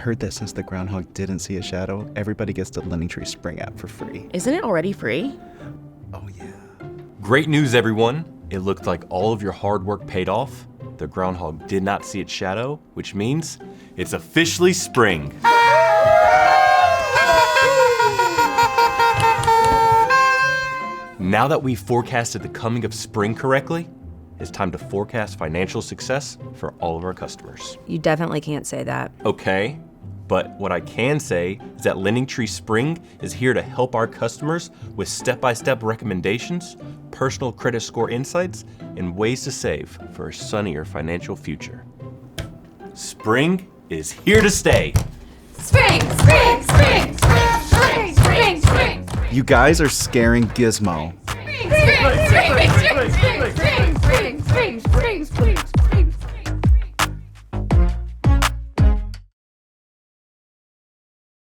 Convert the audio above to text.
heard that since the groundhog didn't see a shadow, everybody gets the LendingTree Spring app for free. Isn't it already free? Oh yeah. Great news, everyone. It looked like all of your hard work paid off. The groundhog did not see its shadow, which means it's officially spring. Now that we've forecasted the coming of spring correctly, it's time to forecast financial success for all of our customers. You definitely can't say that. Okay, but what I can say is that LendingTree Spring is here to help our customers with step-by-step recommendations, personal credit score insights, and ways to save for a sunnier financial future. Spring is here to stay. Spring, spring, spring, spring, spring, spring, spring. You guys are scaring Gizmo. Spring, spring, spring, spring.